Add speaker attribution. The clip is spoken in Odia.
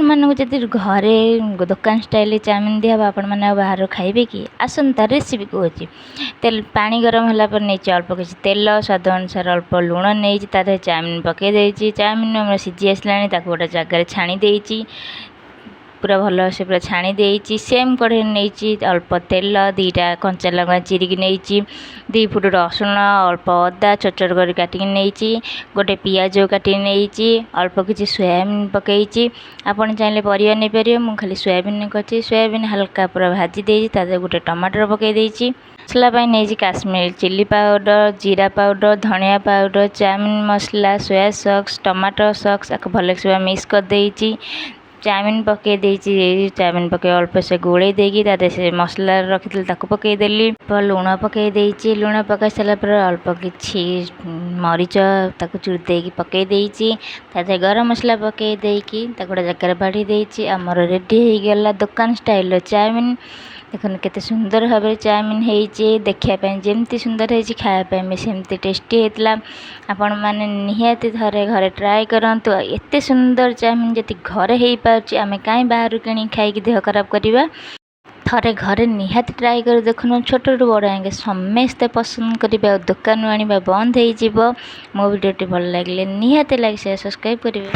Speaker 1: ଆପଣମାନଙ୍କୁ ଯଦି ଘରେ ଦୋକାନ ଷ୍ଟାଇଲ ଚାଉମିନ ଦିଆହେବ ଆପଣମାନେ ଆଉ ବାହାରୁ ଖାଇବେ କି? ଆସନ୍ତୁ ତା ରେସିପି କହୁଛି। ପାଣି ଗରମ ହେଲା ପରେ ନେଇଛି ଅଳ୍ପ କିଛି ତେଲ, ସ୍ୱାଦ ଅନୁସାରେ ଅଳ୍ପ ଲୁଣ ନେଇଛି, ତା ଦେହରେ ଚାଉମିନ ପକାଇ ଦେଇଛି। ଚାଉମିନ ଆମର ସିଝି ଆସିଲାଣି, ତାକୁ ଗୋଟେ ଜାଗାରେ ଛାଣି ଦେଇଛି, ପୁରା ଭଲସେ ପୁରା ଛାଣି ଦେଇଛି। ସେମ୍ କଢ଼େଇ ନେଇଛି ଅଳ୍ପ ତେଲ, ଦୁଇଟା କଞ୍ଚା ଲଙ୍କା ଚିରିକି ନେଇଛି, 2 ଫୁଟ ରସୁଣ, ଅଳ୍ପ ଅଦା ଛୋଟ ଛୋଟ କରି କାଟିକି ନେଇଛି, ଗୋଟେ ପିଆଜ କାଟିକି ନେଇଛି, ଅଳ୍ପ କିଛି ସୋୟାବିନ ପକାଇଛି। ଆପଣ ଚାହିଁଲେ ପରିବା ନେଇପାରିବେ, ମୁଁ ଖାଲି ସୋୟାବିନ କରିଛି। ସୋୟାବିନ ହାଲକା ପୁରା ଭାଜି ଦେଇଛି, ତା ଦେହରେ ଗୋଟେ ଟମାଟର ପକାଇ ଦେଇଛି। ମସଲା ପାଇଁ ନେଇଛି କାଶ୍ମୀର ଚିଲି ପାଉଡ଼ର, ଜିରା ପାଉଡ଼ର, ଧନିଆ ପାଉଡ଼ର, ଚାଉମିନ ମସଲା, ସୋୟା ସକ୍ସ, ଟମାଟୋ ସକ୍ସ, ଆକୁ ଭଲସେ ମିକ୍ସ କରିଦେଇଛି। ଚାଉମିନ ପକାଇ ଦେଇଛି, ଚାଉମିନ ପକାଇ ଅଳ୍ପ ସେ ଗୋଳେଇ ଦେଇକି ତା ଦେହରେ ସେ ମସଲା ରଖିଥିଲି ତାକୁ ପକାଇଦେଲି। ଲୁଣ ପକାଇ ଦେଇଛି, ଲୁଣ ପକାଇ ସାରିଲା ପରେ ଅଳ୍ପ କିଛି ମରିଚ ତାକୁ ଚୁରି ଦେଇକି ପକାଇ ଦେଇଛି। ତା ଦେହରେ ଗରମ ମସଲା ପକାଇ ଦେଇକି ତାକୁ ଗୋଟେ ଜାଗାରେ ବାଢ଼ି ଦେଇଛି। ଆମର ରେଡ଼ି ହେଇଗଲା ଦୋକାନ ଷ୍ଟାଇଲର ଚାଉମିନ। ଦେଖନ୍ତୁ କେତେ ସୁନ୍ଦର ଭାବରେ ଚାଉମିନ ହେଇଛି, ଦେଖିବା ପାଇଁ ଯେମିତି ସୁନ୍ଦର ହେଇଛି ଖାଇବା ପାଇଁ ବି ସେମିତି ଟେଷ୍ଟି ହେଇଥିଲା। ଆପଣମାନେ ନିହାତି ଥରେ ଘରେ ଟ୍ରାଏ କରନ୍ତୁ। ଏତେ ସୁନ୍ଦର ଚାଉମିନ ଯଦି ଘରେ ହେଇପାରୁଛି ଆମେ କାହିଁ ବାହାରୁ କିଣିକି ଖାଇକି ଦେହ ଖରାପ କରିବା। ଥରେ ଘରେ ନିହାତି ଟ୍ରାଏ କରି ଦେଖୁନ, ଛୋଟରୁ ବଡ଼ ଆଙ୍କେ ସମସ୍ତେ ପସନ୍ଦ କରିବେ ଆଉ ଦୋକାନରୁ ଆଣିବା ବନ୍ଦ ହେଇଯିବ। ମୋ ଭିଡ଼ିଓଟି ଭଲ ଲାଗିଲେ ନିହାତି ଲାଇକ୍, ସେୟାର, ସବସ୍କ୍ରାଇବ୍ କରିବେ।